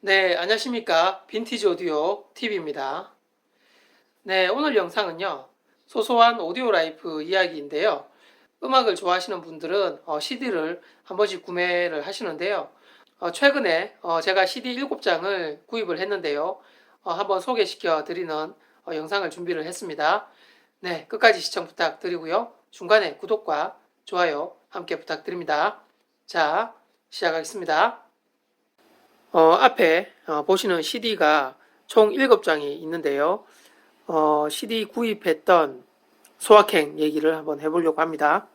네, 안녕하십니까. 빈티지 오디오 TV입니다. 네, 오늘 영상은요, 소소한 오디오 라이프 이야기인데요. 음악을 좋아하시는 분들은 CD를 한 번씩 구매를 하시는데요. 최근에 제가 CD 7장을 구입을 했는데요. 한번 소개시켜 드리는 영상을 준비를 했습니다. 네, 끝까지 시청 부탁드리고요. 중간에 구독과 좋아요 함께 부탁드립니다. 자, 시작하겠습니다. 앞에 보시는 CD가 총 7장이 있는데요. CD 구입했던 소확행 얘기를 한번 해보려고 합니다.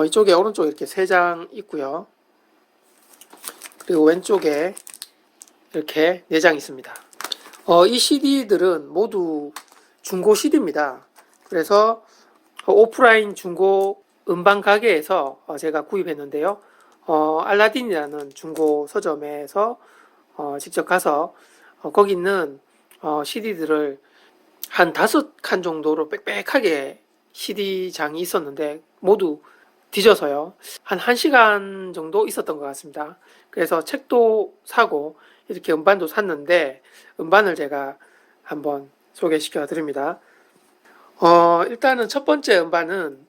이쪽에 오른쪽에 이렇게 3장 있고요. 그리고 왼쪽에 이렇게 4장 있습니다. 이 CD들은 모두 중고 CD입니다. 그래서 오프라인 중고 음반 가게에서 제가 구입했는데요. 알라딘이라는 중고 서점에서 직접 가서 거기 있는 CD들을 한 5칸 정도로 빽빽하게 CD장이 있었는데 모두 뒤져서요. 한 1시간 정도 있었던 것 같습니다. 그래서 책도 사고 이렇게 음반도 샀는데 음반을 제가 한번 소개시켜 드립니다. 일단은 첫 번째 음반은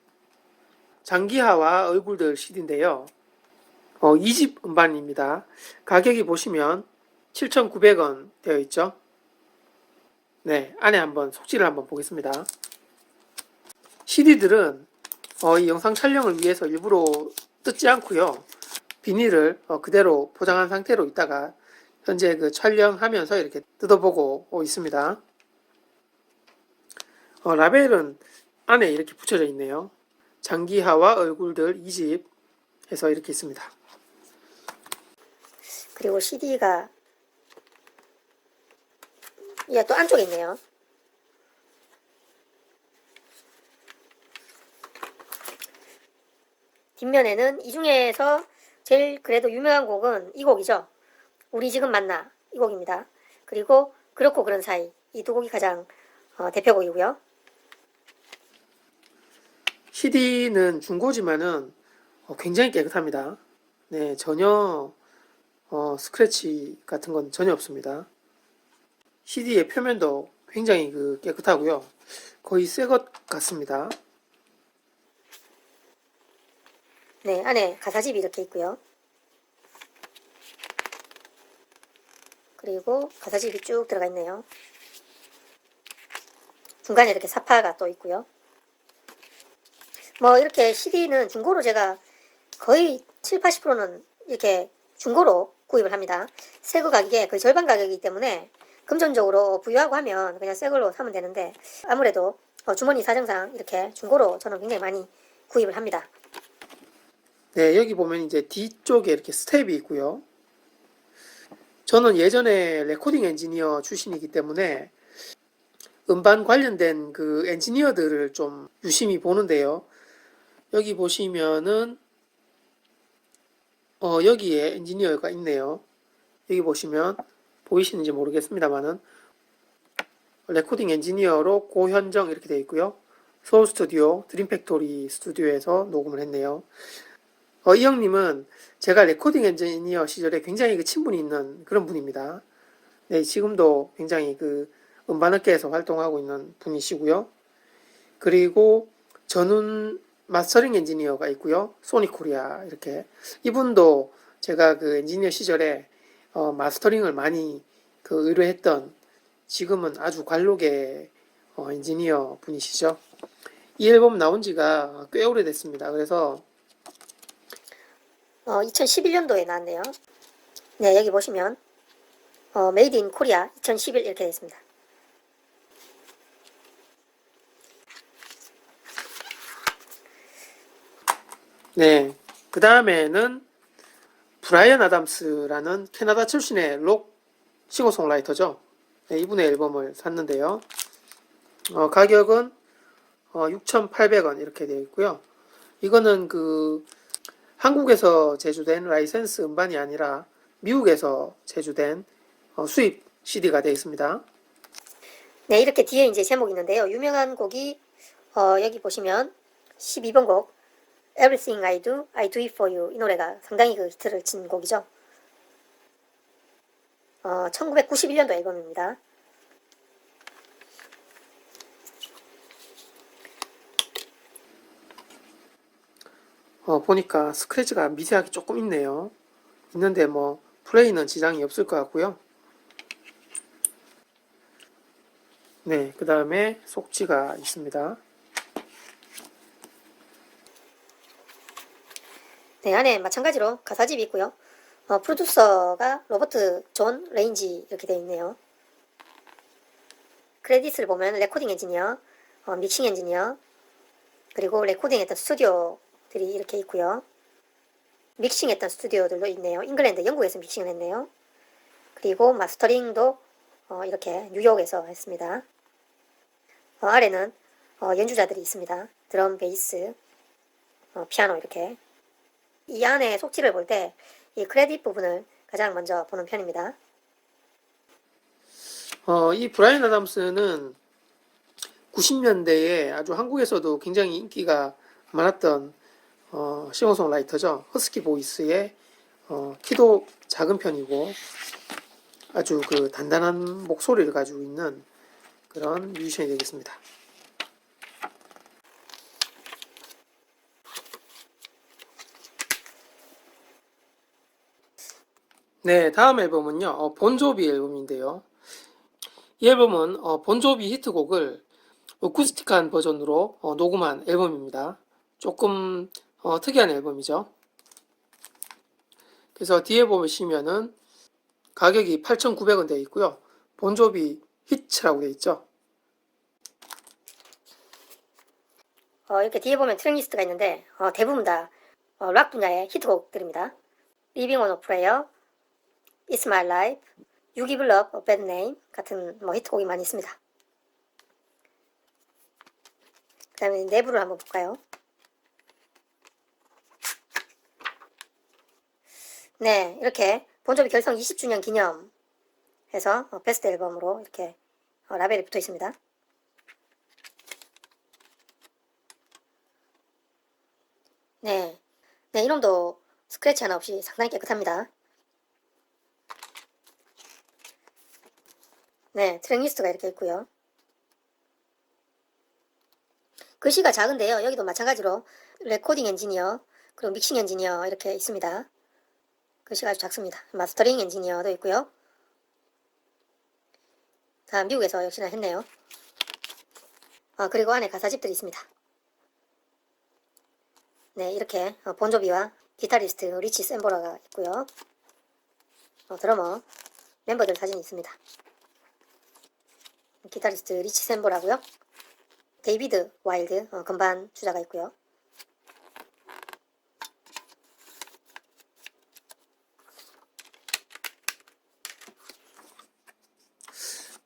장기하와 얼굴들 CD인데요. 2집 음반입니다. 가격이 보시면 7,900원 되어 있죠. 네, 안에 한번 속지를 한번 보겠습니다. CD들은 이 영상 촬영을 위해서 일부러 뜯지 않고요. 비닐을 그대로 포장한 상태로 있다가 현재 그 촬영하면서 이렇게 뜯어보고 있습니다. 라벨은 안에 이렇게 붙여져 있네요. 장기하와 얼굴들 2집 해서 이렇게 있습니다. 그리고 CD가 또 안쪽에 있네요. 뒷면에는 이 중에서 제일 그래도 유명한 곡은 이 곡이죠. 우리 지금 만나 이 곡입니다. 그리고 그렇고 그런 사이 이 두 곡이 가장 대표곡이고요. CD는 중고지만은 굉장히 깨끗합니다. 네, 전혀 스크래치 같은 건 전혀 없습니다. CD의 표면도 굉장히 깨끗하고요. 거의 새 것 같습니다. 네, 안에 가사집이 이렇게 있고요. 그리고 가사집이 쭉 들어가 있네요. 중간에 이렇게 사파가 또 있고요. 뭐 이렇게 CD는 중고로 제가 거의 7, 80%는 이렇게 중고로 구입을 합니다. 새 거 가격에 거의 절반 가격이기 때문에 금전적으로 부유하고 하면 그냥 새 걸로 사면 되는데 아무래도 주머니 사정상 이렇게 중고로 저는 굉장히 많이 구입을 합니다. 네, 여기 보면 이제 뒤쪽에 이렇게 스텝이 있고요. 저는 예전에 레코딩 엔지니어 출신이기 때문에 음반 관련된 그 엔지니어들을 좀 유심히 보는데요. 여기 보시면은 여기에 엔지니어가 있네요. 여기 보시면 보이시는지 모르겠습니다만은 레코딩 엔지니어로 고현정 이렇게 되어 있고요. 소울 스튜디오, 드림 팩토리 스튜디오에서 녹음을 했네요. 이 형님은 제가 레코딩 엔지니어 시절에 굉장히 친분이 있는 그런 분입니다. 네, 지금도 굉장히 음반업계에서 활동하고 있는 분이시고요. 그리고 전훈 마스터링 엔지니어가 있고요. 소니 코리아 이렇게 이분도 제가 엔지니어 시절에 마스터링을 많이 의뢰했던 지금은 아주 관록의 엔지니어 분이시죠. 이 앨범 나온 지가 꽤 오래됐습니다. 그래서 2011년도에 나왔네요. 네, 여기 보시면 메이드 인 코리아 2011 이렇게 되어 있습니다. 네, 그 다음에는 브라이언 아담스라는 캐나다 출신의 록 싱어송라이터죠. 네, 이분의 앨범을 샀는데요. 가격은 6,800원 이렇게 되어 있고요. 이거는 한국에서 제조된 라이센스 음반이 아니라 미국에서 제조된 수입 CD가 되어 있습니다. 네, 이렇게 뒤에 이제 제목이 있는데요. 유명한 곡이 여기 보시면 12번 곡 Everything I Do, I Do It For You 이 노래가 상당히 그 히트를 친 곡이죠. 1991년도 앨범입니다. 보니까 스크래치가 미세하게 조금 있네요. 있는데 뭐 플레이는 지장이 없을 것 같고요. 네, 그 다음에 속지가 있습니다. 네, 안에 마찬가지로 가사집이 있고요. 프로듀서가 로버트 존 레인지 이렇게 되어 있네요. 크레딧을 보면 레코딩 엔지니어, 믹싱 엔지니어, 그리고 레코딩했던 스튜디오들이 이렇게 있고요. 믹싱했던 스튜디오들도 있네요. 잉글랜드, 영국에서 믹싱을 했네요. 그리고 마스터링도 이렇게 뉴욕에서 했습니다. 아래는 연주자들이 있습니다. 드럼, 베이스, 피아노 이렇게. 이 안에 속지를 볼 때 이 크레딧 부분을 가장 먼저 보는 편입니다. 이 브라이언 아담스는 90년대에 아주 한국에서도 굉장히 인기가 많았던 싱어송라이터죠. 허스키 보이스의 키도 작은 편이고 아주 그 단단한 목소리를 가지고 있는 그런 뮤지션이 되겠습니다. 네, 다음 앨범은요. 본조비 앨범인데요. 이 앨범은 본조비 히트곡을 어쿠스틱한 버전으로 녹음한 앨범입니다. 조금 특이한 앨범이죠. 그래서 뒤에 보시면은 가격이 8,900원 되어 있고요. 본조비 히트라고 되어 있죠. 이렇게 뒤에 보면 트랙 리스트가 있는데 대부분 다 락 분야의 히트곡들입니다. Living on a Prayer, It's My Life, You Give Love a Bad Name 같은 히트곡이 많이 있습니다. 그 다음에 내부를 한번 볼까요? 네, 이렇게 본조비 결성 20주년 기념해서 베스트 앨범으로 이렇게 라벨이 붙어 있습니다. 네, 이놈도 스크래치 하나 없이 상당히 깨끗합니다. 네, 트랙 리스트가 이렇게 있고요. 글씨가 작은데요. 여기도 마찬가지로 레코딩 엔지니어, 그리고 믹싱 엔지니어 이렇게 있습니다. 글씨가 아주 작습니다. 마스터링 엔지니어도 있고요. 다 미국에서 역시나 했네요. 그리고 안에 가사집들이 있습니다. 네, 이렇게 본조비와 기타리스트 리치 샘보라가 있고요. 드러머 멤버들 사진이 있습니다. 기타리스트 리치 샘보라고요. 데이비드 와일드 건반 주자가 있고요.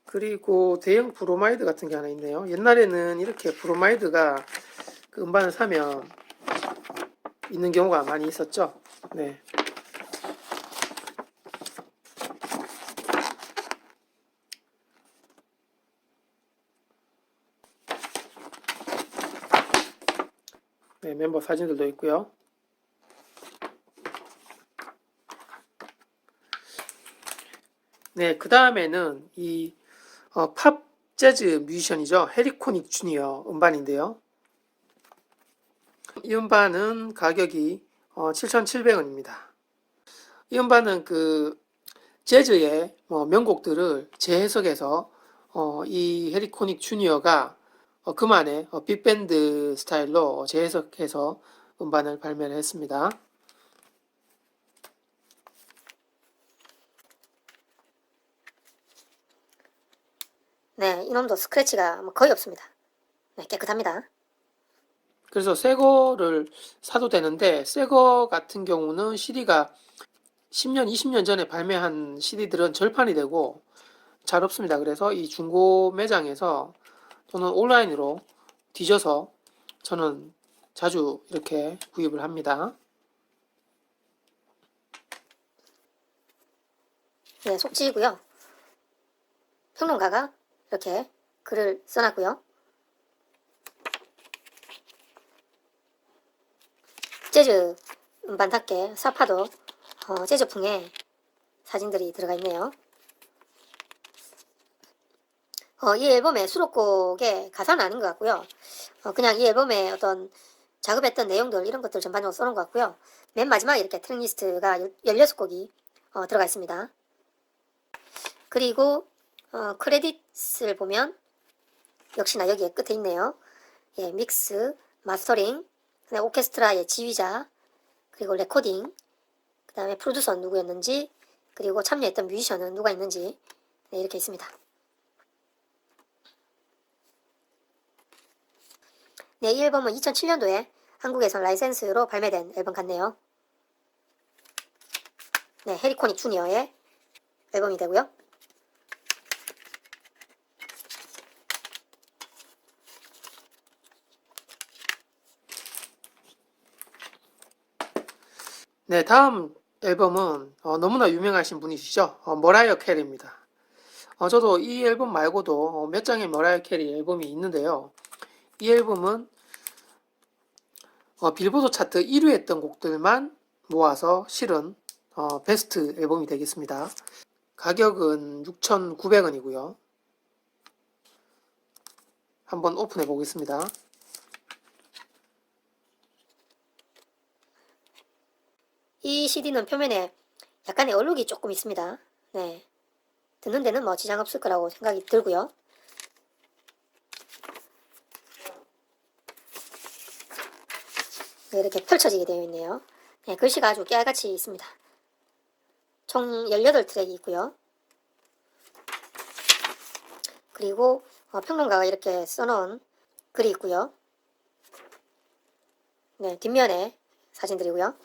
그리고 대형 브로마이드 같은 게 하나 있네요. 옛날에는 이렇게 브로마이드가 그 음반을 사면 있는 경우가 많이 있었죠. 네. 네, 멤버 사진들도 있고요. 네, 그 다음에는 이 팝 재즈 뮤지션이죠. 해리코닉 주니어 음반인데요. 이 음반은 가격이 7,700원입니다. 이 음반은 그 재즈의 명곡들을 재해석해서 이 해리코닉 주니어가 그만의 빅밴드 스타일로 재해석해서 음반을 발매를 했습니다. 네, 이놈도 스크래치가 거의 없습니다. 네, 깨끗합니다. 그래서 새 거를 사도 되는데 새 거 같은 경우는 CD가 10년, 20년 전에 발매한 CD들은 절판이 되고 잘 없습니다. 그래서 이 중고 매장에서 또는 온라인으로 뒤져서 저는 자주 이렇게 구입을 합니다. 네, 속지이고요. 평론가가 이렇게 글을 써놨고요. 재즈 음반답게 사파도 재즈풍의 사진들이 들어가 있네요. 이 앨범의 수록곡의 가사는 아닌 것 같고요. 그냥 이 앨범의 어떤 작업했던 내용들 이런 것들 전반적으로 써놓은 것 같고요. 맨 마지막에 이렇게 트랙리스트가 16곡이 들어가 있습니다. 그리고 크레딧을 보면 역시나 여기에 끝에 있네요. 예, 믹스, 마스터링, 그다음에 오케스트라의 지휘자, 그리고 레코딩, 그 다음에 프로듀서는 누구였는지, 그리고 참여했던 뮤지션은 누가 있는지, 네, 이렇게 있습니다. 네, 이 앨범은 2007년도에 한국에서 라이센스로 발매된 앨범 같네요. 네, 해리코닉 주니어의 앨범이 되고요. 네, 다음 앨범은 너무나 유명하신 분이시죠. 머라이어 캐리입니다. 저도 이 앨범 말고도 몇 장의 머라이어 캐리 앨범이 있는데요. 이 앨범은 빌보드 차트 1위 했던 곡들만 모아서 실은 베스트 앨범이 되겠습니다. 가격은 6,900원이고요. 한번 오픈해 보겠습니다. 이 CD는 표면에 약간의 얼룩이 조금 있습니다. 네, 듣는 데는 뭐 지장 없을 거라고 생각이 들고요. 네, 이렇게 펼쳐지게 되어 있네요. 네, 글씨가 아주 깨알같이 있습니다. 총 18트랙이 있고요. 그리고 평론가가 이렇게 써놓은 글이 있고요. 네, 뒷면에 사진들이고요.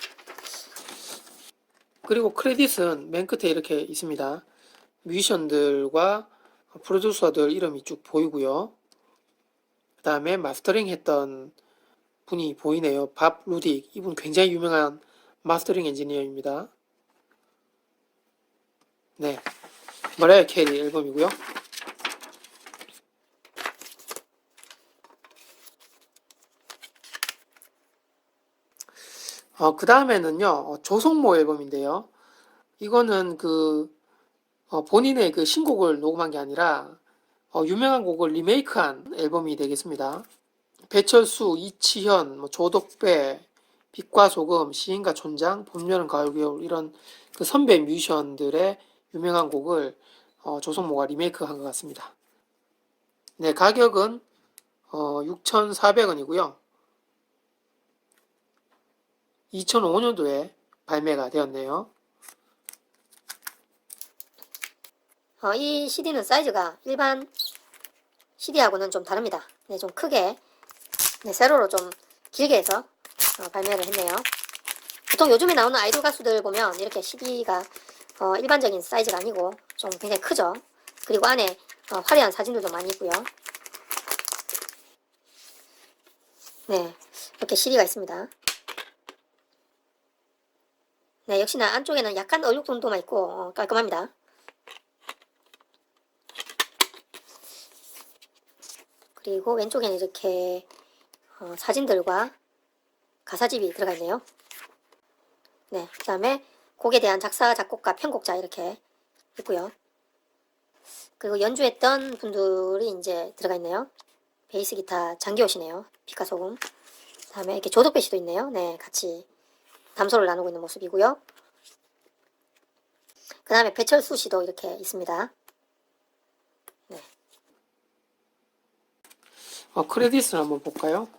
그리고 크레딧은 맨 끝에 이렇게 있습니다. 뮤지션들과 프로듀서들 이름이 쭉 보이고요. 그 다음에 마스터링 했던 분이 보이네요. 밥 루딕. 이분 굉장히 유명한 마스터링 엔지니어입니다. 네, 머라이어 캐리 앨범이고요. 그 다음에는요, 조성모 앨범인데요. 이거는 본인의 그 신곡을 녹음한 게 아니라 유명한 곡을 리메이크한 앨범이 되겠습니다. 배철수, 이치현, 조덕배, 빛과 소금, 시인과 촌장, 봄, 여름, 가을, 겨울 이런 그 선배 뮤지션들의 유명한 곡을 조성모가 리메이크한 것 같습니다. 네, 가격은 6,400원이고요. 2005년도에 발매가 되었네요. 이 CD는 사이즈가 일반 CD하고는 좀 다릅니다. 네, 좀 크게, 네, 세로로 좀 길게 해서 발매를 했네요. 보통 요즘에 나오는 아이돌 가수들 보면 이렇게 CD가 일반적인 사이즈가 아니고 좀 굉장히 크죠. 그리고 안에 화려한 사진들도 많이 있고요. 네, 이렇게 CD가 있습니다. 네, 역시나 안쪽에는 약간 얼룩 정도만 있고 깔끔합니다. 그리고 왼쪽에는 이렇게 사진들과 가사집이 들어가 있네요. 네, 그 다음에 곡에 대한 작사, 작곡가, 편곡자 이렇게 있고요. 그리고 연주했던 분들이 이제 들어가 있네요. 베이스 기타 장기호 씨네요. 빛과 소금. 그 다음에 이렇게 조덕배 씨도 있네요. 네, 같이 담소를 나누고 있는 모습이고요. 그 다음에 배철수 씨도 이렇게 있습니다. 네. 크레딧을 한번 볼까요?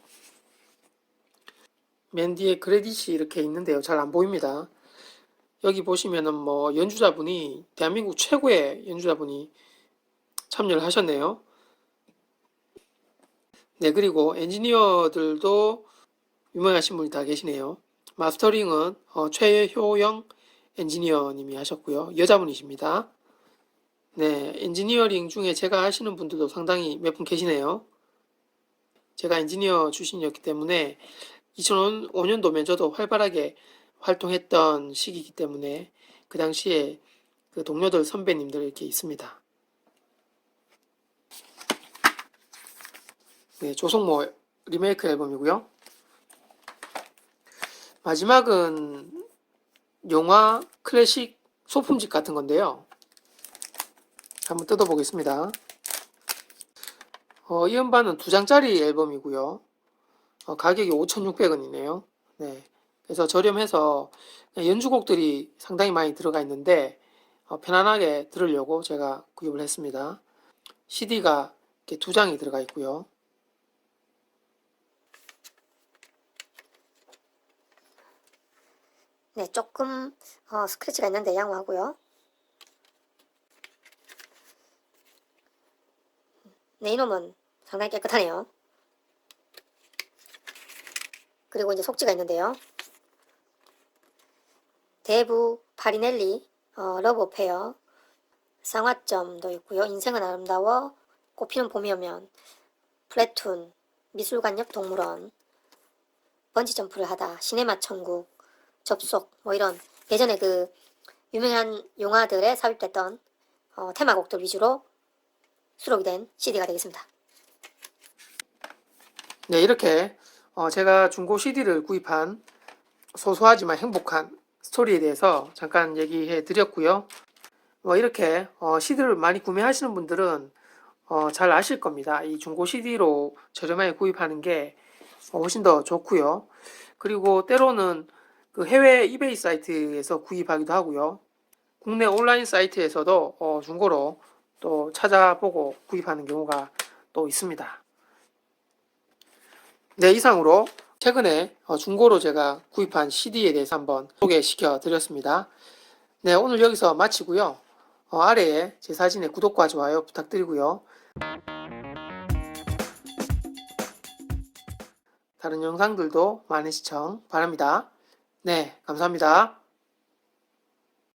맨 뒤에 크레딧이 이렇게 있는데요. 잘 안 보입니다. 여기 보시면은 뭐 연주자분이 대한민국 최고의 연주자분이 참여를 하셨네요. 네, 그리고 엔지니어들도 유명하신 분이 다 계시네요. 마스터링은 최효영 엔지니어님이 하셨고요. 여자분이십니다. 네, 엔지니어링 중에 제가 아시는 분들도 상당히 몇 분 계시네요. 제가 엔지니어 출신이었기 때문에 2005년도면 저도 활발하게 활동했던 시기이기 때문에 그 당시에 그 동료들 선배님들 이렇게 있습니다. 네, 조성모 리메이크 앨범이고요. 마지막은 영화 클래식 소품집 같은 건데요. 한번 뜯어보겠습니다. 이 음반은 2장짜리 앨범이고요. 가격이 5,600원이네요. 네. 그래서 저렴해서 연주곡들이 상당히 많이 들어가 있는데 편안하게 들으려고 제가 구입을 했습니다. CD가 이렇게 2장이 들어가 있고요. 네, 조금 스크래치가 있는데 양호하고요. 네, 이놈은 상당히 깨끗하네요. 그리고 이제 속지가 있는데요. 대부 파리넬리 러브 페어 쌍화점도 있고요. 인생은 아름다워, 꽃피는 봄이 오면, 플래툰, 미술관 옆 동물원, 번지점프를 하다, 시네마 천국, 접속, 뭐 이런 예전에 그 유명한 영화들에 삽입됐던 테마곡들 위주로 수록이 된 CD가 되겠습니다. 네, 이렇게 제가 중고 CD를 구입한 소소하지만 행복한 스토리에 대해서 잠깐 얘기해 드렸고요. 이렇게 CD를 많이 구매하시는 분들은 잘 아실 겁니다. 이 중고 CD로 저렴하게 구입하는 게 훨씬 더 좋고요. 그리고 때로는 그 해외 이베이 사이트에서 구입하기도 하고요. 국내 온라인 사이트에서도 중고로 또 찾아보고 구입하는 경우가 또 있습니다. 네, 이상으로 최근에 중고로 제가 구입한 CD에 대해서 한번 소개시켜 드렸습니다. 네, 오늘 여기서 마치고요. 아래에 제 사진에 구독과 좋아요 부탁드리고요. 다른 영상들도 많은 시청 바랍니다. 네, 감사합니다.